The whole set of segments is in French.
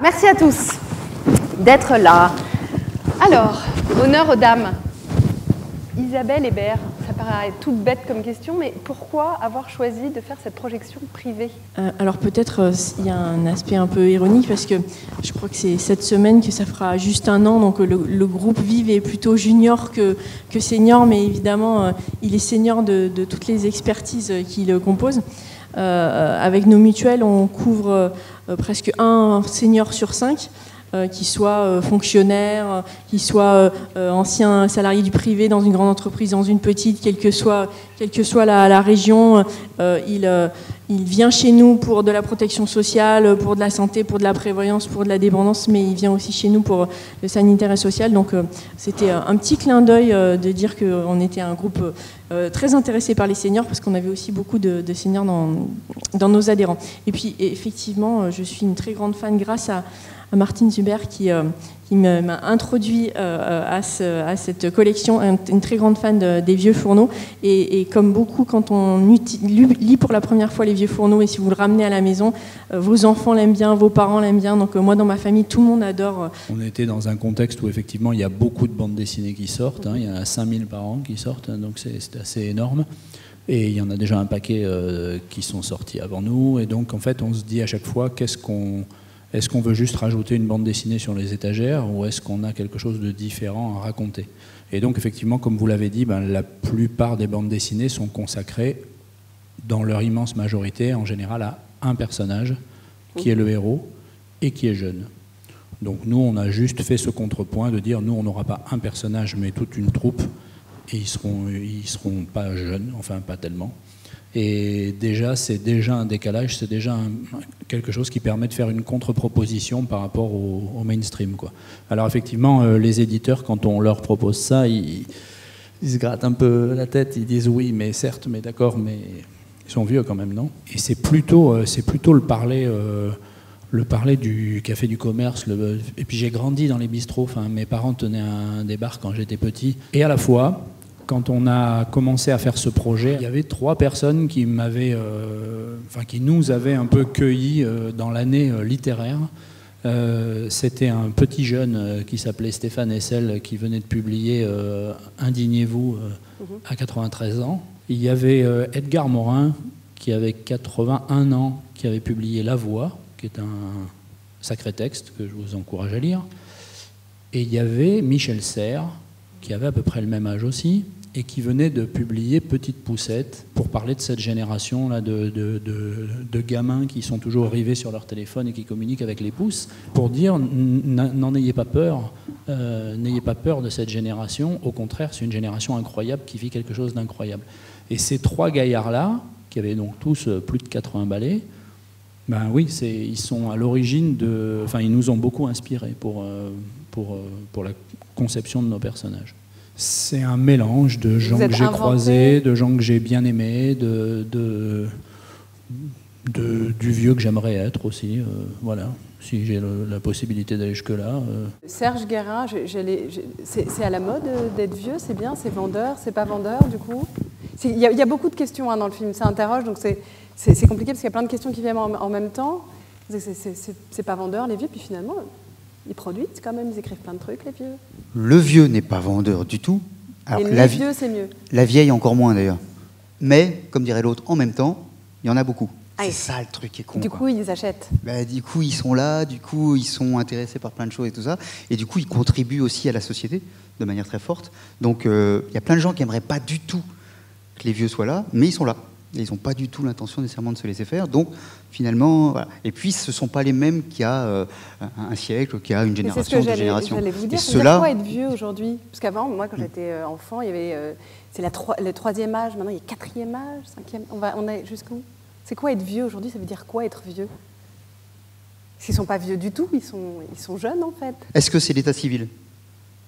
Merci à tous d'être là. Alors, honneur aux dames. Isabelle Hébert, ça paraît toute bête comme question, mais pourquoi avoir choisi de faire cette projection privée ? Alors peut-être il y a un aspect un peu ironique parce que je crois que c'est cette semaine que ça fera juste un an, donc le groupe Vive est plutôt junior que senior, mais évidemment il est senior de toutes les expertises qui le composent. Avec nos mutuelles, on couvre presque un senior sur 5. Qui soit fonctionnaire, qui soit ancien salarié du privé dans une grande entreprise, dans une petite, quelle que soit la région, il vient chez nous pour de la protection sociale, pour de la santé, pour de la prévoyance, pour de la dépendance, mais il vient aussi chez nous pour le sanitaire et social. Donc c'était un petit clin d'œil de dire qu'on était un groupe très intéressé par les seniors, parce qu'on avait aussi beaucoup de seniors dans nos adhérents. Et puis effectivement, je suis une très grande fan grâce à Martine Zuber qui m'a introduit à cette collection, une très grande fan des vieux fourneaux. Et comme beaucoup, quand on lit pour la première fois les vieux fourneaux, et si vous le ramenez à la maison, vos enfants l'aiment bien, vos parents l'aiment bien. Donc moi, dans ma famille, tout le monde adore. On était dans un contexte où effectivement, il y a beaucoup de bandes dessinées qui sortent. Il y en a 5000 par an qui sortent, donc c'est assez énorme. Et il y en a déjà un paquet qui sont sortis avant nous. Et donc, en fait, on se dit à chaque fois, est-ce qu'on veut juste rajouter une bande dessinée sur les étagères ou est-ce qu'on a quelque chose de différent à raconter ? Et donc, effectivement, comme vous l'avez dit, la plupart des bandes dessinées sont consacrées, dans leur immense majorité, en général, à un personnage qui est le héros et qui est jeune. Donc, nous, on a juste fait ce contrepoint de dire, nous, on n'aura pas un personnage, mais toute une troupe, et ils seront pas jeunes, enfin, pas tellement. Et déjà, c'est déjà un décalage, c'est déjà quelque chose qui permet de faire une contre-proposition par rapport au mainstream, quoi. Alors effectivement, les éditeurs, quand on leur propose ça, ils se grattent un peu la tête, ils disent oui, mais certes, mais d'accord, mais ils sont vieux quand même, non ? Et c'est plutôt le parler du café du commerce. Et puis j'ai grandi dans les bistrots, enfin, mes parents tenaient des bars quand j'étais petit. Et à la fois, quand on a commencé à faire ce projet, il y avait 3 personnes qui nous avaient un peu cueillis dans l'année littéraire. C'était un petit jeune qui s'appelait Stéphane Hessel, qui venait de publier Indignez-vous à 93 ans. Il y avait Edgar Morin, qui avait 81 ans, qui avait publié La Voix, qui est un sacré texte que je vous encourage à lire. Et il y avait Michel Serres, qui avait à peu près le même âge aussi, et qui venait de publier Petite Poussette pour parler de cette génération-là de gamins qui sont toujours rivés sur leur téléphone et qui communiquent avec les pouces, pour dire n'en ayez pas peur, n'ayez pas peur de cette génération, au contraire, c'est une génération incroyable qui vit quelque chose d'incroyable. Et ces 3 gaillards-là, qui avaient donc tous plus de 80 balais, oui, ils sont à l'origine ils nous ont beaucoup inspirés pour la conception de nos personnages. C'est un mélange de gens que j'ai croisés, de gens que j'ai bien aimés, du vieux que j'aimerais être aussi. Voilà, si j'ai la possibilité d'aller jusque-là. Serge Guérin, c'est à la mode d'être vieux, c'est bien, c'est vendeur, c'est pas vendeur du coup ? Il y a beaucoup de questions dans le film, ça interroge, donc c'est compliqué parce qu'il y a plein de questions qui viennent en même temps. C'est pas vendeur les vieux, puis finalement... Ils produisent quand même, ils écrivent plein de trucs, les vieux. Le vieux n'est pas vendeur du tout. Alors, et les vieux, c'est mieux. La vieille, encore moins d'ailleurs. Mais, comme dirait l'autre, en même temps, il y en a beaucoup. C'est ça le truc qui est con. Du coup, ils achètent. Du coup, ils sont là, du coup, ils sont intéressés par plein de choses et tout ça. Et du coup, ils contribuent aussi à la société de manière très forte. Donc, il y a plein de gens qui n'aimeraient pas du tout que les vieux soient là, mais ils sont là. Et ils n'ont pas du tout l'intention nécessairement de se laisser faire. Donc, finalement, voilà. Et puis, ce ne sont pas les mêmes qu'il y a un siècle, qu'il y a une génération, 2 générations. J'allais vous dire, c'est quoi être vieux aujourd'hui ? Parce qu'avant, moi, quand j'étais enfant, il y avait c'est le 3e âge, maintenant il y a 4e âge, 5e. On est jusqu'où ? C'est quoi être vieux aujourd'hui ? Ça veut dire quoi être vieux ? Parce qu'ils ne sont pas vieux du tout, ils sont jeunes en fait. Est-ce que c'est l'état civil ?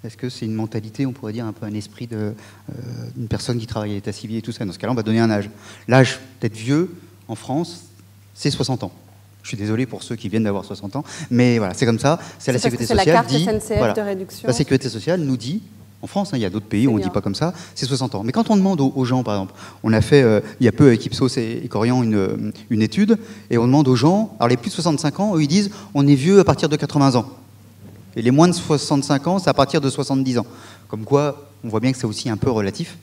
Est-ce que c'est une mentalité, on pourrait dire, un peu un esprit d'une personne qui travaille à l'état civil et tout ça ? Dans ce cas-là, on va donner un âge. L'âge d'être vieux, en France, c'est 60 ans. Je suis désolé pour ceux qui viennent d'avoir 60 ans, mais voilà, c'est comme ça. C'est la Sécurité sociale la carte SNCF de réduction. La Sécurité sociale nous dit En France, il y a d'autres pays où on ne dit pas comme ça, c'est 60 ans. Mais quand on demande aux gens, par exemple, on a fait il y a peu avec Ipsos et Corian une étude, et on demande aux gens, alors les plus de 65 ans, eux ils disent on est vieux à partir de 80 ans. Et les moins de 65 ans, c'est à partir de 70 ans. Comme quoi, on voit bien que c'est aussi un peu relatif,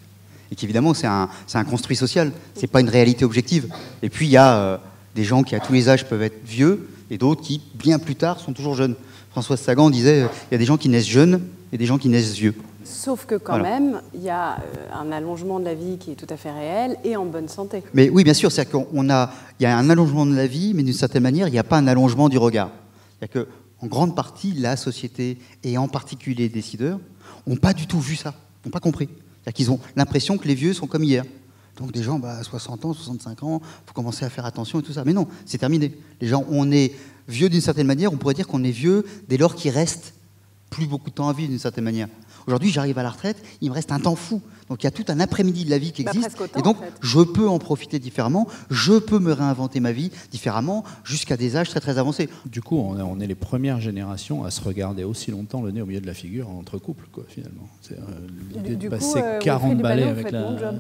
et qu'évidemment c'est un construit social, c'est pas une réalité objective. Et puis il y a des gens qui à tous les âges peuvent être vieux, et d'autres qui, bien plus tard, sont toujours jeunes. Françoise Sagan disait il y a des gens qui naissent jeunes et des gens qui naissent vieux. Sauf que quand même, il y a un allongement de la vie qui est tout à fait réel et en bonne santé. Mais oui, bien sûr, c'est-à-dire il y a un allongement de la vie, mais d'une certaine manière, il n'y a pas un allongement du regard. C'est-à-dire qu'en grande partie, la société, et en particulier les décideurs, n'ont pas du tout vu ça, n'ont pas compris. C'est-à-dire qu'ils ont l'impression que les vieux sont comme hier. Donc des gens, à 60 ans, 65 ans, il faut commencer à faire attention et tout ça. Mais non, c'est terminé. Les gens, on est vieux d'une certaine manière, on pourrait dire qu'on est vieux dès lors qu'il reste plus beaucoup de temps à vivre d'une certaine manière. Aujourd'hui, j'arrive à la retraite, il me reste un temps fou. Donc il y a tout un après-midi de la vie qui existe. Autant, et donc, en fait, je peux en profiter différemment, je peux me réinventer ma vie différemment jusqu'à des âges très très avancés. Du coup, on est les premières générations à se regarder aussi longtemps le nez au milieu de la figure entre couples, quoi, finalement. C'est l'idée de passer 40 balais avec la...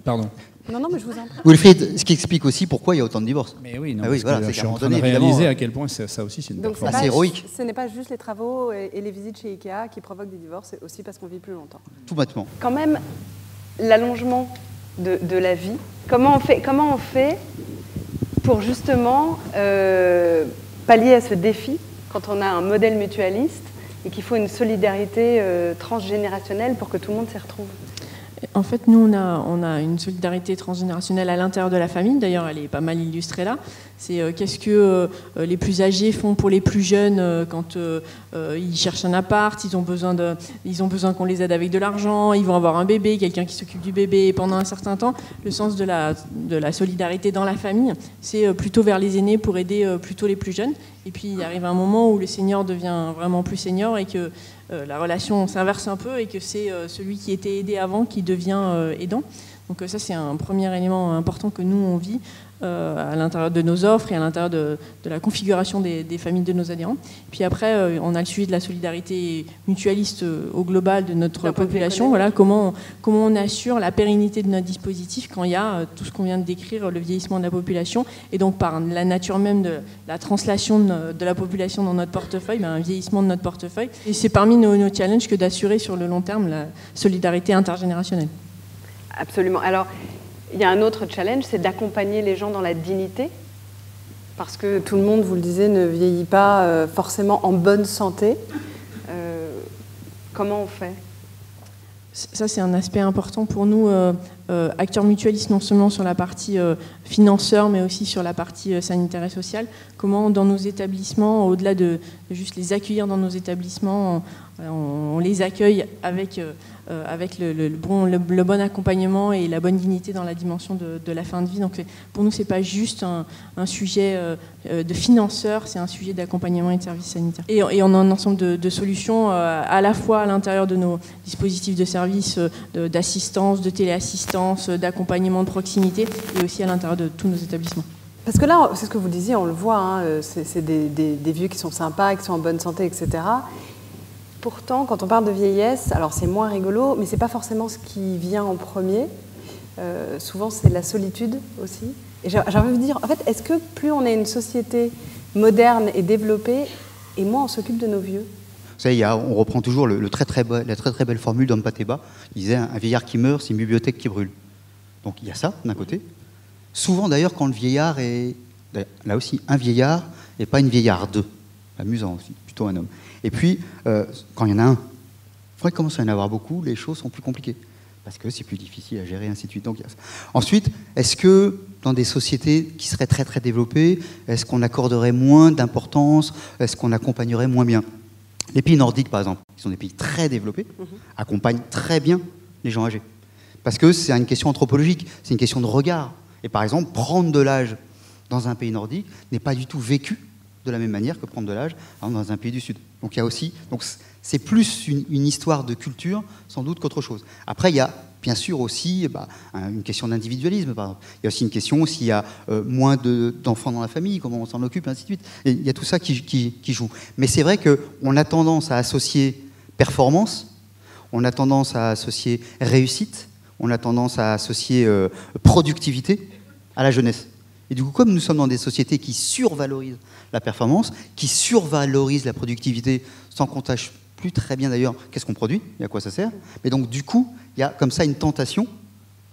Pardon. Non, mais je vous en prie. Wilfried, ce qui explique aussi pourquoi il y a autant de divorces. Mais oui, non, oui, voilà, je suis en train donné, de réaliser évidemment, à quel point ça aussi c'est une Donc performance. c'est héroïque. Ce n'est pas juste les travaux et les visites chez Ikea qui provoquent des divorces, c'est aussi parce qu'on vit plus longtemps. Tout bêtement. Quand même, l'allongement de la vie, comment on fait pour justement pallier à ce défi quand on a un modèle mutualiste et qu'il faut une solidarité transgénérationnelle pour que tout le monde s'y retrouve? En fait, nous, on a une solidarité transgénérationnelle à l'intérieur de la famille. D'ailleurs, elle est pas mal illustrée là. C'est qu'est-ce que les plus âgés font pour les plus jeunes quand ils cherchent un appart, ils ont besoin qu'on les aide avec de l'argent, ils vont avoir un bébé, quelqu'un qui s'occupe du bébé. Et pendant un certain temps, le sens de la solidarité dans la famille, c'est plutôt vers les aînés pour aider plutôt les plus jeunes. Et puis, il arrive un moment où le senior devient vraiment plus senior et que la relation s'inverse un peu et que c'est celui qui était aidé avant qui devient aidant. Donc ça, c'est un premier élément important que nous, on vit à l'intérieur de nos offres et à l'intérieur de la configuration des familles de nos adhérents. Puis après, on a le suivi de la solidarité mutualiste au global de notre population. Voilà, comment on assure la pérennité de notre dispositif quand il y a tout ce qu'on vient de décrire, le vieillissement de la population, et donc par la nature même de la translation de la population dans notre portefeuille, un vieillissement de notre portefeuille. Et c'est parmi nos challenges que d'assurer sur le long terme la solidarité intergénérationnelle. Absolument. Alors, il y a un autre challenge, c'est d'accompagner les gens dans la dignité, parce que tout le monde, vous le disiez, ne vieillit pas forcément en bonne santé. Comment on fait ? Ça, c'est un aspect important pour nous, acteurs mutualistes, non seulement sur la partie financeur, mais aussi sur la partie sanitaire et sociale. Comment, dans nos établissements, au-delà de juste les accueillir dans nos établissements, on les accueille avec le bon accompagnement et la bonne dignité dans la dimension de la fin de vie. Donc pour nous, ce n'est pas juste un sujet de financeur, c'est un sujet d'accompagnement et de services sanitaires. Et on a un ensemble de solutions à la fois à l'intérieur de nos dispositifs de services d'assistance, de téléassistance, d'accompagnement de proximité et aussi à l'intérieur de tous nos établissements. Parce que là, c'est ce que vous disiez, on le voit, hein, c'est des vieux qui sont sympas, qui sont en bonne santé, etc. Pourtant, quand on parle de vieillesse, alors c'est moins rigolo, mais c'est pas forcément ce qui vient en premier. Souvent, c'est la solitude aussi. Et j'ai envie de vous dire, en fait, est-ce que plus on est une société moderne et développée, et moins on s'occupe de nos vieux ? Vous savez, on reprend toujours la très très belle formule d'Ampateba. Il disait un vieillard qui meurt, c'est une bibliothèque qui brûle. Donc il y a ça d'un côté. Souvent d'ailleurs, quand le vieillard est là aussi un vieillard et pas une vieillarde, amusant aussi, plutôt un homme. Et puis, quand il y en a un, il faudrait commencer à en avoir beaucoup, les choses sont plus compliquées, parce que c'est plus difficile à gérer, ainsi de suite. Donc, ensuite, est-ce que dans des sociétés qui seraient très très développées, est-ce qu'on accorderait moins d'importance, est-ce qu'on accompagnerait moins bien ? Les pays nordiques, par exemple, qui sont des pays très développés, accompagnent très bien les gens âgés. Parce que c'est une question anthropologique, c'est une question de regard. Et par exemple, prendre de l'âge dans un pays nordique n'est pas du tout vécu de la même manière que prendre de l'âge dans un pays du Sud. Donc il y a aussi, c'est plus une histoire de culture sans doute qu'autre chose. Après il y a bien sûr aussi une question d'individualisme par exemple. Il y a aussi une question s'il y a moins d'enfants dans la famille, comment on s'en occupe, ainsi de suite. Et il y a tout ça qui joue. Mais c'est vrai qu'on a tendance à associer performance. on a tendance à associer réussite, on a tendance à associer productivité à la jeunesse. Et du coup, comme nous sommes dans des sociétés qui survalorisent la performance, qui survalorisent la productivité, sans qu'on sache plus très bien d'ailleurs qu'est-ce qu'on produit et à quoi ça sert, mais donc du coup, il y a comme ça une tentation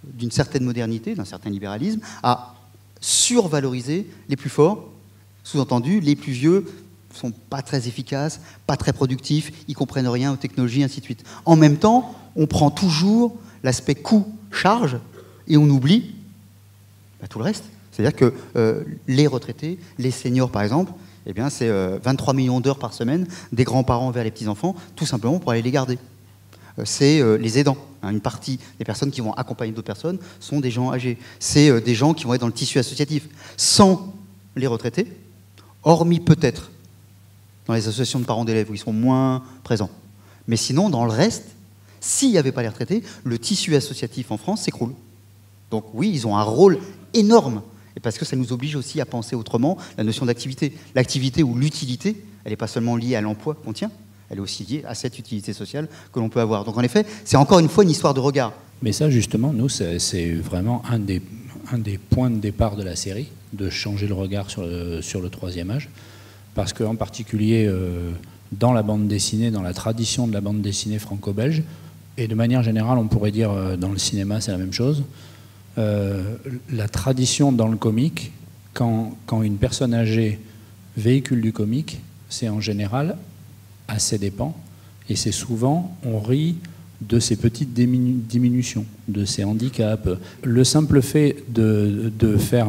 d'une certaine modernité, d'un certain libéralisme, à survaloriser les plus forts, sous-entendu, les plus vieux ne sont pas très efficaces, pas très productifs, ils ne comprennent rien aux technologies, ainsi de suite. En même temps, on prend toujours l'aspect coût-charge et on oublie tout le reste. C'est-à-dire que les retraités, les seniors par exemple, eh bien, c'est 23 millions d'heures par semaine des grands-parents vers les petits-enfants, tout simplement pour aller les garder. C'est les aidants. Une partie des personnes qui vont accompagner d'autres personnes sont des gens âgés. C'est des gens qui vont être dans le tissu associatif. Sans les retraités, hormis peut-être dans les associations de parents d'élèves où ils sont moins présents. Mais sinon, dans le reste, s'il n'y avait pas les retraités, le tissu associatif en France s'écroule. Donc oui, ils ont un rôle énorme. Et parce que ça nous oblige aussi à penser autrement la notion d'activité. L'activité ou l'utilité, elle n'est pas seulement liée à l'emploi qu'on tient, elle est aussi liée à cette utilité sociale que l'on peut avoir. Donc en effet, c'est encore une fois une histoire de regard. Mais ça, justement, nous, c'est vraiment un des points de départ de la série, de changer le regard sur le troisième âge. Parce qu'en particulier, dans la bande dessinée, dans la tradition de la bande dessinée franco-belge, et de manière générale, on pourrait dire dans le cinéma, c'est la même chose, la tradition dans le comique, quand une personne âgée véhicule du comique, c'est en général à ses dépens, et c'est souvent, on rit de ces petites diminutions, de ces handicaps. Le simple fait de faire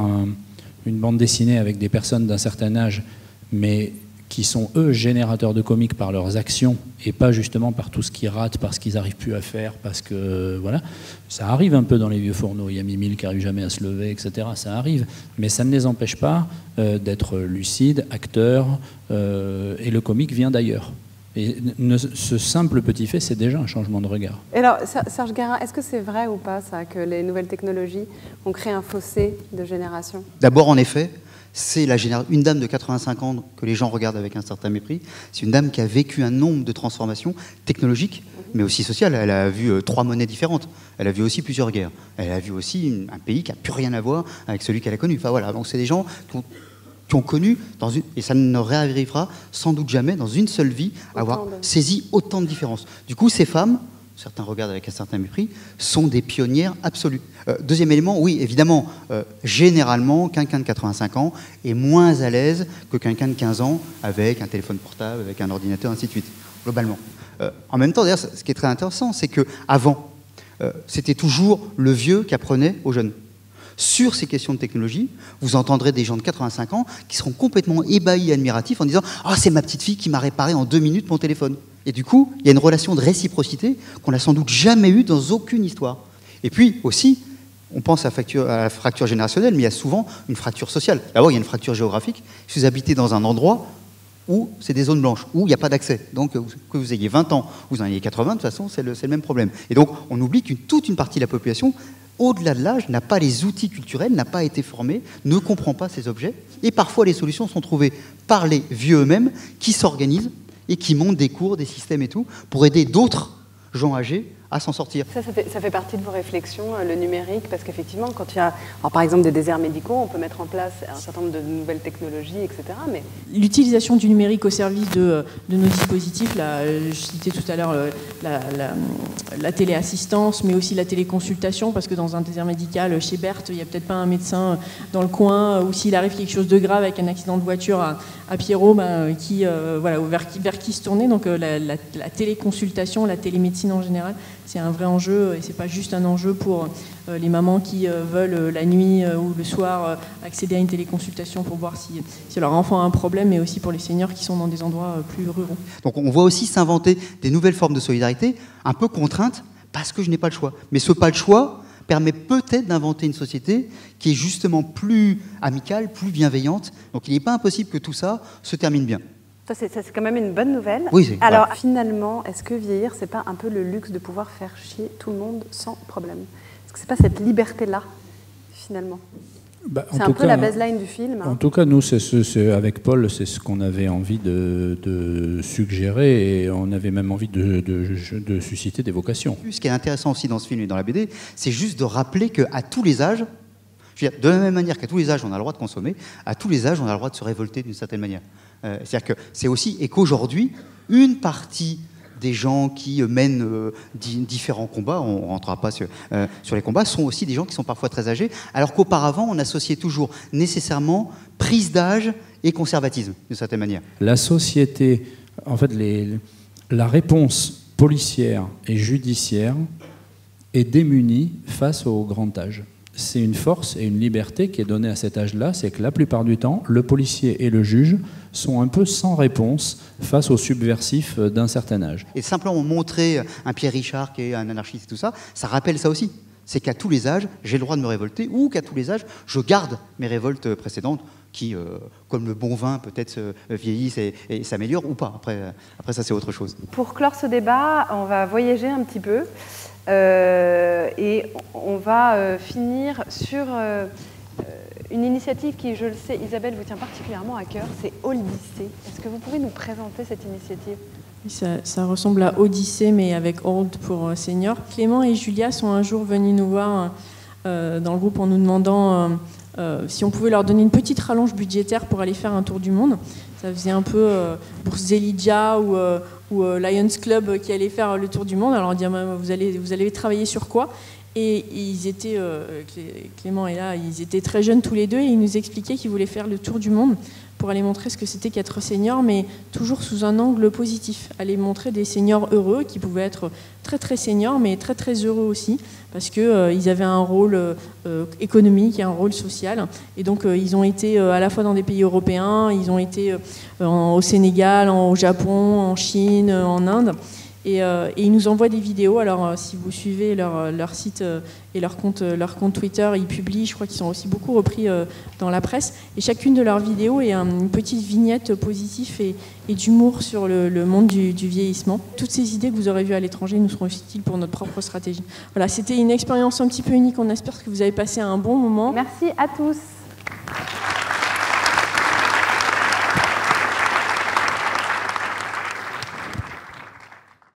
une bande dessinée avec des personnes d'un certain âge, mais qui sont, eux, générateurs de comiques par leurs actions et pas justement par tout ce qu'ils ratent, parce qu'ils n'arrivent plus à faire, parce que, voilà, ça arrive un peu dans les vieux fourneaux. Il y a Mimile qui n'arrive jamais à se lever, etc. Ça arrive, mais ça ne les empêche pas d'être lucides, acteurs, et le comique vient d'ailleurs. Et ce simple petit fait, c'est déjà un changement de regard. Et alors, Serge Guérin, est-ce que c'est vrai ou pas, ça, que les nouvelles technologies ont créé un fossé de génération ? D'abord, en effet, c'est une dame de 85 ans que les gens regardent avec un certain mépris. C'est une dame qui a vécu un nombre de transformations technologiques, mais aussi sociales. Elle a vu 3 monnaies différentes. Elle a vu aussi plusieurs guerres. Elle a vu aussi un pays qui n'a plus rien à voir avec celui qu'elle a connu. Enfin voilà, donc c'est des gens qui ont connu, et ça ne réarrivera sans doute jamais dans une seule vie, avoir saisi autant de différences. Du coup, ces femmes, certains regardent avec un certain mépris, sont des pionnières absolues. Deuxième élément, oui, évidemment, généralement, quelqu'un de 85 ans est moins à l'aise que quelqu'un de 15 ans avec un téléphone portable, avec un ordinateur, ainsi de suite, globalement. En même temps, d'ailleurs, ce qui est très intéressant, c'est qu'avant, c'était toujours le vieux qui apprenait aux jeunes. Sur ces questions de technologie, vous entendrez des gens de 85 ans qui seront complètement ébahis et admiratifs en disant « Ah, c'est ma petite fille qui m'a réparé en 2 minutes mon téléphone ». Et du coup, il y a une relation de réciprocité qu'on n'a sans doute jamais eue dans aucune histoire. Et puis aussi, on pense à la fracture générationnelle, mais il y a souvent une fracture sociale. D'abord, il y a une fracture géographique. Si vous habitez dans un endroit où c'est des zones blanches, où il n'y a pas d'accès, donc que vous ayez 20 ans, vous en ayez 80, de toute façon, c'est le même problème. Et donc, on oublie qu'une toute une partie de la population, au-delà de l'âge, n'a pas les outils culturels, n'a pas été formée, ne comprend pas ces objets. Et parfois, les solutions sont trouvées par les vieux eux-mêmes qui s'organisent et qui montent des cours, des systèmes et tout, pour aider d'autres gens âgés à s'en sortir. Ça fait partie de vos réflexions, le numérique, parce qu'effectivement, quand il y a, alors, par exemple, des déserts médicaux, on peut mettre en place un certain nombre de nouvelles technologies, etc. Mais l'utilisation du numérique au service de nos dispositifs, là, je citais tout à l'heure la téléassistance, mais aussi la téléconsultation, parce que dans un désert médical, chez Berthe, il n'y a peut-être pas un médecin dans le coin, ou s'il arrive quelque chose de grave avec un accident de voiture à Pierrot, vers qui se tourner. Donc la téléconsultation, la télémédecine en général, c'est un vrai enjeu, et c'est pas juste un enjeu pour les mamans qui veulent la nuit ou le soir accéder à une téléconsultation pour voir si leur enfant a un problème, mais aussi pour les seniors qui sont dans des endroits plus ruraux. Donc on voit aussi s'inventer des nouvelles formes de solidarité, un peu contraintes, parce que je n'ai pas le choix. Mais ce pas le choix permet peut-être d'inventer une société qui est justement plus amicale, plus bienveillante. Donc il n'est pas impossible que tout ça se termine bien. Ça, c'est quand même une bonne nouvelle. Oui, alors, finalement, est-ce que vieillir, c'est pas un peu le luxe de pouvoir faire chier tout le monde sans problème ? Est-ce que c'est pas cette liberté-là, finalement ? C'est un peu la baseline du film. En tout cas, nous, avec Paul, c'est ce qu'on avait envie de suggérer, et on avait même envie de susciter des vocations. Ce qui est intéressant aussi dans ce film et dans la BD, c'est juste de rappeler qu'à tous les âges, je veux dire, de la même manière qu'à tous les âges on a le droit de consommer, à tous les âges on a le droit de se révolter d'une certaine manière. C'est-à-dire que c'est aussi, et qu'aujourd'hui, une partie des gens qui mènent différents combats, on ne rentrera pas sur les combats, sont aussi des gens qui sont parfois très âgés, alors qu'auparavant, on associait toujours nécessairement prise d'âge et conservatisme, d'une certaine manière. La société, en fait, la réponse policière et judiciaire est démunie face au grand âge. C'est une force et une liberté qui est donnée à cet âge-là, c'est que la plupart du temps, le policier et le juge sont un peu sans réponse face aux subversifs d'un certain âge. Et simplement montrer un Pierre Richard qui est un anarchiste et tout ça, ça rappelle ça aussi. C'est qu'à tous les âges, j'ai le droit de me révolter, ou qu'à tous les âges, je garde mes révoltes précédentes qui, comme le bon vin, peut-être vieillissent et s'améliorent ou pas. Après ça, c'est autre chose. Pour clore ce débat, on va voyager un petit peu. Et on va finir sur une initiative qui, je le sais, Isabelle, vous tient particulièrement à cœur, c'est Odyssée. Est-ce que vous pouvez nous présenter cette initiative ? Ça ressemble à Odyssée, mais avec Old pour senior. Clément et Julia sont un jour venus nous voir dans le groupe en nous demandant si on pouvait leur donner une petite rallonge budgétaire pour aller faire un tour du monde. Ça faisait un peu Bourse Zelidja ou Lions Club qui allait faire le tour du monde. Alors on dit, vous allez travailler sur quoi ? Et ils étaient, Clément et là, ils étaient très jeunes tous les deux, et ils nous expliquaient qu'ils voulaient faire le tour du monde pour aller montrer ce que c'était qu'être senior, mais toujours sous un angle positif. Aller montrer des seniors heureux, qui pouvaient être très très seniors, mais très très heureux aussi, parce qu'ils avaient un rôle économique et un rôle social. Et donc ils ont été à la fois dans des pays européens, ils ont été au Sénégal, au Japon, en Chine, en Inde. Et ils nous envoient des vidéos. Alors, si vous suivez leur site et leur compte Twitter, ils publient, je crois qu'ils sont aussi beaucoup repris dans la presse. Et chacune de leurs vidéos est une petite vignette positive et d'humour sur le monde du vieillissement. Toutes ces idées que vous aurez vues à l'étranger nous seront utiles pour notre propre stratégie. Voilà, c'était une expérience un petit peu unique. On espère que vous avez passé un bon moment. Merci à tous.